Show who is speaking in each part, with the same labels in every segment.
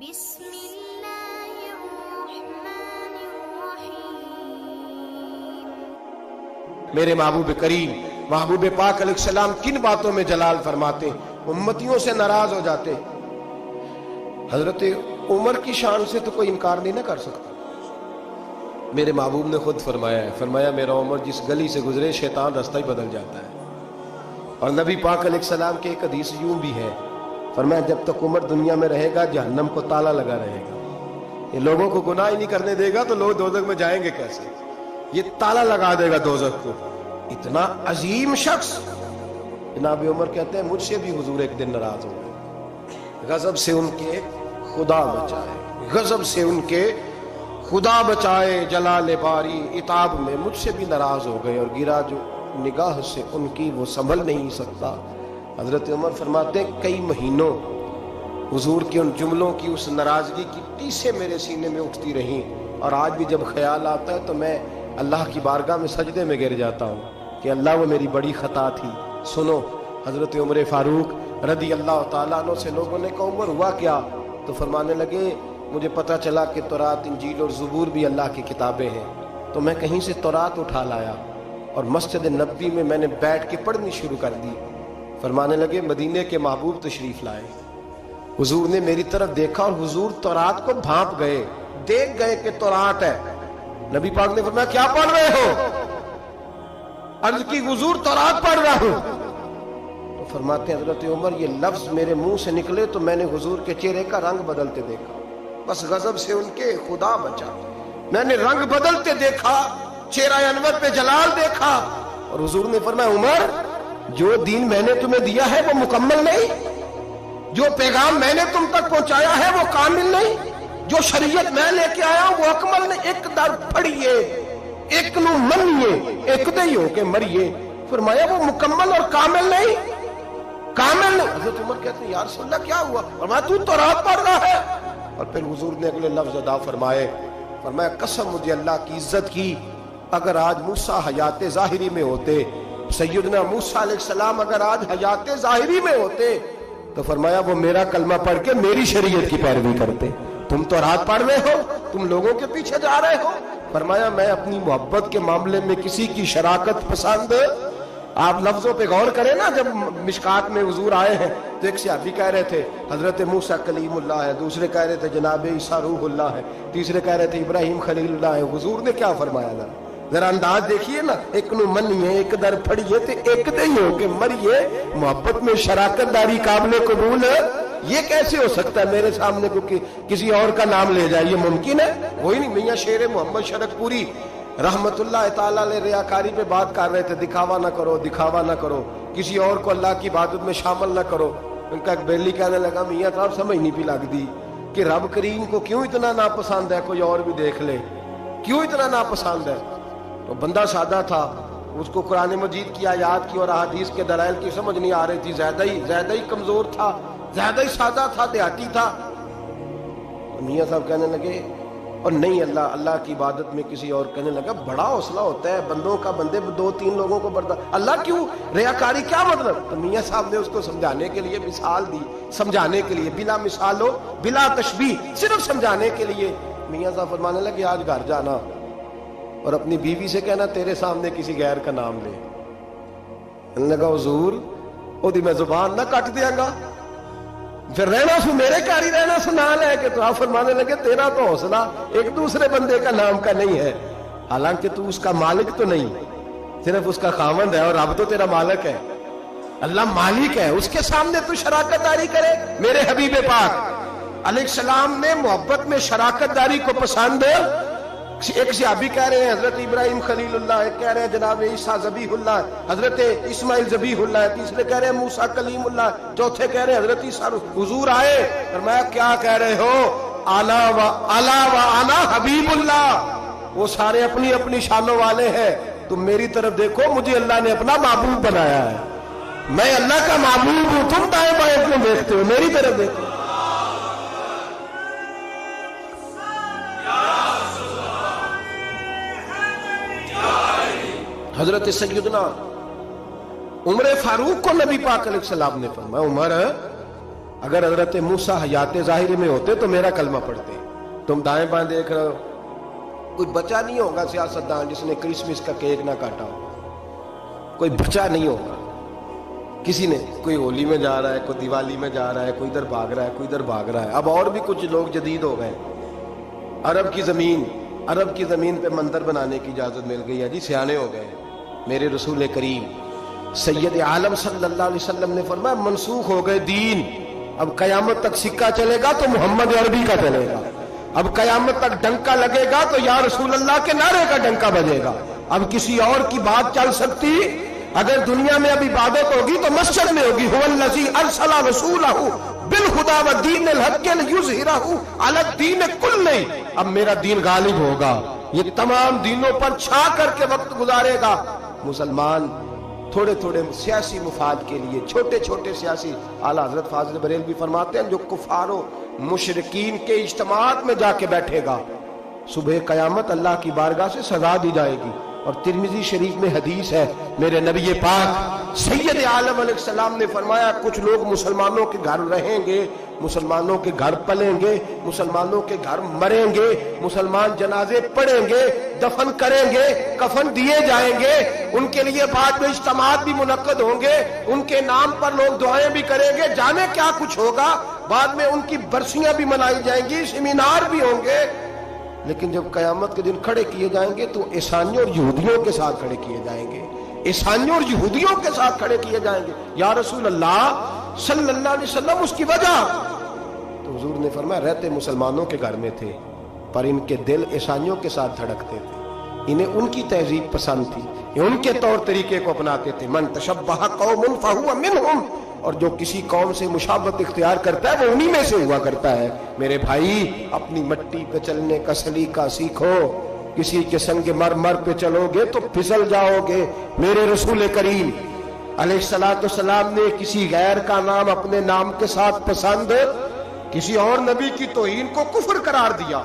Speaker 1: بسم اللہ الرحمن الرحیم۔
Speaker 2: میرے محبوب کریم محبوب پاک علیہ السلام کن باتوں میں جلال فرماتے، امتیوں سے ناراض ہو جاتے؟ حضرت عمر کی شان سے تو کوئی انکار نہیں نہ کر سکتا۔ میرے محبوب نے خود فرمایا ہے، فرمایا میرا عمر جس گلی سے گزرے شیطان راستہ ہی بدل جاتا ہے۔ اور نبی پاک علیہ السلام کی ایک حدیث یوں بھی ہے، فرمایا جب تک عمر دنیا میں رہے گا جہنم کو تالا لگا رہے گا، یہ لوگوں کو گناہ ہی نہیں کرنے دے گا تو لوگ دوزخ میں جائیں گے کیسے؟ یہ تالا لگا دے گا دوزخ کو۔ اتنا عظیم شخص جناب عمر کہتے ہیں مجھ سے بھی حضور ایک دن ناراض ہو گئے، غضب سے ان کے خدا بچائے، غضب سے ان کے خدا بچائے، جلال باری عتاب میں مجھ سے بھی ناراض ہو گئے، اور گرا جو نگاہ سے ان کی وہ سنبھل نہیں سکتا۔ حضرت عمر فرماتے ہیں کئی مہینوں حضور کے ان جملوں کی اس ناراضگی کی ٹیسیں میرے سینے میں اٹھتی رہیں، اور آج بھی جب خیال آتا ہے تو میں اللہ کی بارگاہ میں سجدے میں گر جاتا ہوں کہ اللہ وہ میری بڑی خطا تھی۔ سنو حضرت عمر فاروق رضی اللہ تعالیٰ عنہ سے لوگوں نے کہا عمر ہوا کیا؟ تو فرمانے لگے مجھے پتہ چلا کہ تورات انجیل اور زبور بھی اللہ کی کتابیں ہیں، تو میں کہیں سے تورات اٹھا لایا اور مسجد نبوی میں نے بیٹھ کے پڑھنی شروع کر دی۔ فرمانے لگے مدینے کے محبوب تشریف لائے، حضور نے میری طرف دیکھا اور حضور تورات کو بھانپ گئے، دیکھ گئے کہ تورات ہے۔ نبی پاک نے فرمایا کیا پڑھ رہے ہو؟ عرض کی حضور تورات پڑھ رہا ہوں۔ تو فرماتے ہیں حضرت عمر یہ لفظ میرے منہ سے نکلے تو میں نے حضور کے چہرے کا رنگ بدلتے دیکھا، بس غضب سے ان کے خدا بچا، میں نے رنگ بدلتے دیکھا، چہرہ انور پہ جلال دیکھا، اور حضور نے فرمایا عمر جو دین میں نے تمہیں دیا ہے وہ مکمل نہیں، جو پیغام میں نے تم تک پہنچایا ہے وہ کامل نہیں، جو شریعت میں لے کے آیا وہ اکمل نہیں، ایک در پھڑیے ایک نو منیے ایک دئی ہو کے مریے۔ فرمایا وہ مکمل اور کامل نہیں، کامل نہیں۔ حضرت عمر کہتے ہیں یا رسول اللہ کیا ہوا؟ فرمایا تو تورات پڑھ رہا ہے۔ اور پھر حضور نے اگلے لفظ ادا فرمائے، فرمایا قسم مجھے اللہ کی عزت کی اگر آج موسیٰ حیات ظاہری میں ہوتے، سیدنا موسیٰ علیہ السلام اگر آج حیات ظاہری میں ہوتے تو فرمایا وہ میرا کلمہ پڑھ کے میری شریعت کی پیروی کرتے۔ تم تو رات پڑھ رہے ہو، تم لوگوں کے پیچھے جا رہے ہو۔ فرمایا میں اپنی محبت کے معاملے میں کسی کی شراکت پسند، آپ لفظوں پہ غور کریں نا، جب مشکات میں حضور آئے ہیں تو ایک صحابی کہہ رہے تھے حضرت موسیٰ کلیم اللہ ہے، دوسرے کہہ رہے تھے جناب عیسیٰ روح اللہ ہے، تیسرے کہہ رہے تھے ابراہیم خلیل اللہ ہے۔ حضور نے کیا فرمایا ذرا انداز دیکھیے نا، ایک نو منیے ایک در پھڑیے تے ایک دئی ہو کے مریے۔ محبت میں شراکت داری قابل قبول ہے، یہ کیسے ہو سکتا ہے میرے سامنے کو کہ کسی اور کا نام لے جائے؟ یہ ممکن ہے؟ وہی نہیں میاں شیر محمد شرک پوری رحمت اللہ تعالیٰ علیہ ریاکاری پہ بات کر رہے تھے، دکھاوا نہ کرو دکھاوا نہ کرو، کسی اور کو اللہ کی عبادت میں شامل نہ کرو۔ ان کا ایک بیلی کہنے لگا میاں صاحب سمجھ نہیں پی لگ دی کہ رب کریم کو کیوں اتنا ناپسند ہے، کوئی اور بھی دیکھ لے، کیوں اتنا ناپسند ہے؟ تو بندہ سادہ تھا، اس کو قرآن مجید کی آیات کی اور احادیث کے دلائل کی سمجھ نہیں آ رہی تھی، زیادہ ہی کمزور تھا، زیادہ ہی سادہ تھا، دیہاتی تھا۔ میاں صاحب کہنے لگے اور نہیں اللہ کی عبادت میں کسی اور، کہنے لگا بڑا حوصلہ ہوتا ہے بندوں کا، بندے دو تین لوگوں کو برداشت، اللہ کیوں ریاکاری کیا مطلب؟ تو میاں صاحب نے اس کو سمجھانے کے لیے مثال دی، سمجھانے کے لیے بلا مثال ہو بلا تشبیہ، صرف سمجھانے کے لیے۔ میاں صاحب فرمانے لگے آج گھر جانا اور اپنی بیوی سے کہنا تیرے سامنے کسی غیر کا نام لے۔ کہنے لگا حضور او دی میں زبان نہ کٹ دیاں گا، پھر رہنا سو میرے گھر ہی رہنا سو نہ لے کے۔ تو آپ فرمانے لگے تیرا تو حوصلہ ایک دوسرے بندے کا نام کا نہیں ہے، حالانکہ تو اس کا مالک تو نہیں، صرف اس کا خاوند ہے، اور رب تو تیرا مالک ہے، اللہ مالک ہے، اس کے سامنے تو شراکت داری کرے۔ میرے حبیب پاک علیہ السلام نے محبت میں شراکت داری کو پسند، ایک صحابی کہہ رہے ہیں حضرت ابراہیم خلیل اللہ ہے، کہہ رہے ہیں جناب عیسیٰ ذبیح اللہ ہے، حضرت اسماعیل ذبیح اللہ ہے، تیسرے کہہ رہے ہیں موسیٰ کلیم اللہ ہے، چوتھے کہہ رہے ہیں حضرت عیسیٰ۔ حضور آئے فرمایا کیا کہہ رہے ہو؟ الا و انا حبیب اللہ، وہ سارے اپنی اپنی شانوں والے ہیں، تم میری طرف دیکھو، مجھے اللہ نے اپنا محبوب بنایا ہے، میں اللہ کا محبوب ہوں، تم دائیں بائیں کیوں دیکھتے ہو؟ میری طرف دیکھو۔ حضرت سیدنا عمر فاروق کو نبی پاک علیہ السلام نے فرمایا عمر اگر حضرت موسیٰ حیات ظاہر میں ہوتے تو میرا کلمہ پڑھتے. تم دائیں بائیں دیکھ رہے ہو, کوئی بچہ نہیں ہوگا سیاستدان جس نے کرسمس کا کیک نہ کاٹا ہو, کوئی بچہ نہیں ہوگا. کسی نے, کوئی ہولی میں جا رہا ہے, کوئی دیوالی میں جا رہا ہے, کوئی ادھر بھاگ رہا ہے, کوئی ادھر بھاگ رہا ہے. اب اور بھی کچھ لوگ جدید ہو گئے. عرب کی زمین پہ مندر بنانے کی اجازت مل گئی ہے جی, سیانے ہو گئے. میرے رسول کریم سید عالم صلی اللہ علیہ وسلم نے فرمایا منسوخ ہو گئے دین. اب قیامت تک سکہ چلے گا تو محمد عربی کا چلے گا. اب قیامت تک ڈنکا لگے گا تو یا رسول اللہ کے نعرے کا ڈنکا بجے گا. اب کسی اور کی بات چل سکتی؟ اگر دنیا میں اب عبادت ہوگی تو مسجد میں ہوگی. هو الذی ارسل رسولہ بالہدی ودین الحق لیظہرہ علی الدین کلہ. اب میرا دین غالب ہوگا, یہ تمام دینوں پر چھا کر کے وقت گزارے گا. مسلمان تھوڑے تھوڑے سیاسی مفاد کے لیے, چھوٹے چھوٹے سیاسی, اعلیٰ حضرت فاضل بریلوی فرماتے ہیں جو کفار و مشرکین کے اجتماعات میں جا کے بیٹھے گا, صبح قیامت اللہ کی بارگاہ سے سزا دی جائے گی. اور ترمذی شریف میں حدیث ہے, میرے نبی پاک سید عالم علیہ السلام نے فرمایا کچھ لوگ مسلمانوں کے گھر رہیں گے, مسلمانوں کے گھر پلیں گے, مسلمانوں کے گھر مریں گے, مسلمان جنازے پڑھیں گے, دفن کریں گے, کفن دیے جائیں گے, ان کے لیے بعد میں اجتماعات بھی منعقد ہوں گے, ان کے نام پر لوگ دعائیں بھی کریں گے, جانے کیا کچھ ہوگا, بعد میں ان کی برسیاں بھی منائی جائیں گی, سیمینار بھی ہوں گے. لیکن جب قیامت کے دن کھڑے کیے جائیں گے تو عیسائیوں اور یہودیوں کے ساتھ کھڑے کیے جائیں گے, عیسائیوں اور یہودیوں کے ساتھ کھڑے کیے جائیں گے. یا رسول اللہ صلی اللہ علیہ وسلم اس کی وجہ, تو حضور نے فرمایا رہتے مسلمانوں کے گھر میں تھے پر ان کے دل عیسائیوں کے ساتھ دھڑکتے تھے, انہیں ان کی تہذیب پسند تھی, ان کے طور طریقے کو اپناتے تھے. من تشبہ قوم فہو منہم, اور جو کسی قوم سے مشابہت اختیار کرتا ہے وہ انہی میں سے ہوا کرتا ہے. میرے بھائی اپنی مٹی پہ چلنے کا سلیقہ سیکھو, کسی کے سنگ مرمر پہ چلو گے تو پھسل جاؤ گے. میرے رسول کریم علیہ السلام نے کسی غیر کا نام اپنے نام کے ساتھ پسند, کسی اور نبی کی توہین کو کفر قرار دیا.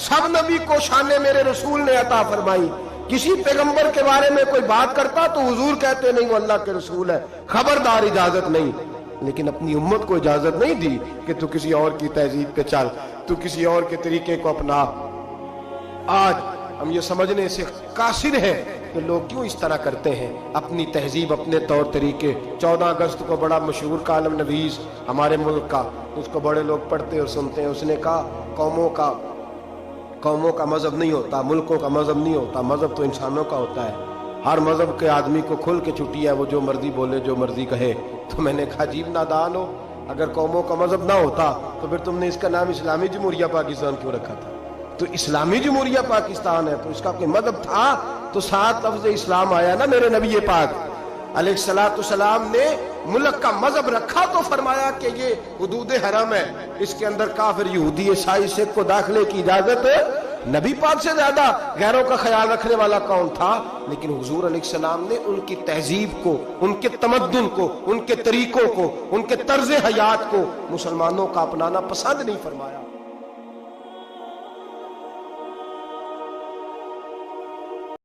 Speaker 2: سب نبی کو شان میرے رسول نے عطا فرمائی. کسی پیغمبر کے بارے میں کوئی بات کرتا تو حضور کہتے نہیں وہ اللہ کے رسول ہے, خبردار اجازت نہیں. لیکن اپنی امت کو اجازت نہیں دی کہ تو کسی اور کی تہذیب پہ چل, تو کسی اور کے طریقے کو اپنا. آج ہم یہ سمجھنے سے قاصر ہیں کہ لوگ کیوں اس طرح کرتے ہیں, اپنی تہذیب اپنے طور طریقے. 14 اگست کو بڑا مشہور کالم نویس ہمارے ملک کا, اس کو بڑے لوگ پڑھتے اور سنتے ہیں, اس نے کہا قوموں کا مذہب نہیں ہوتا, ملکوں کا مذہب نہیں ہوتا, مذہب تو انسانوں کا ہوتا ہے. ہر مذہب کے آدمی کو کھل کے چھٹی ہے, وہ جو مرضی بولے جو مرضی کہے. تو میں نے کہا عجیب نادان ہو, اگر قوموں کا مذہب نہ ہوتا تو پھر تم نے اس کا نام اسلامی جمہوریہ پاکستان کیوں رکھا تھا؟ تو اسلامی جمہوریہ پاکستان ہے تو اس کا کوئی مذہب تھا تو 7 لفظ اسلام آیا نا. میرے نبی پاک علیہ السلام نے ملک کا مذہب رکھا تو فرمایا کہ یہ حدود حرم ہے, اس کے اندر کافر یہودی عیسائی سکھ کو داخلے کی اجازت ہے. نبی پاک سے زیادہ غیروں کا خیال رکھنے والا کون تھا؟ لیکن حضور علیہ السلام نے ان کی تہذیب کو, ان کے تمدن کو, ان کے طریقوں کو, ان کے طرز حیات کو مسلمانوں کا اپنانا پسند نہیں فرمایا.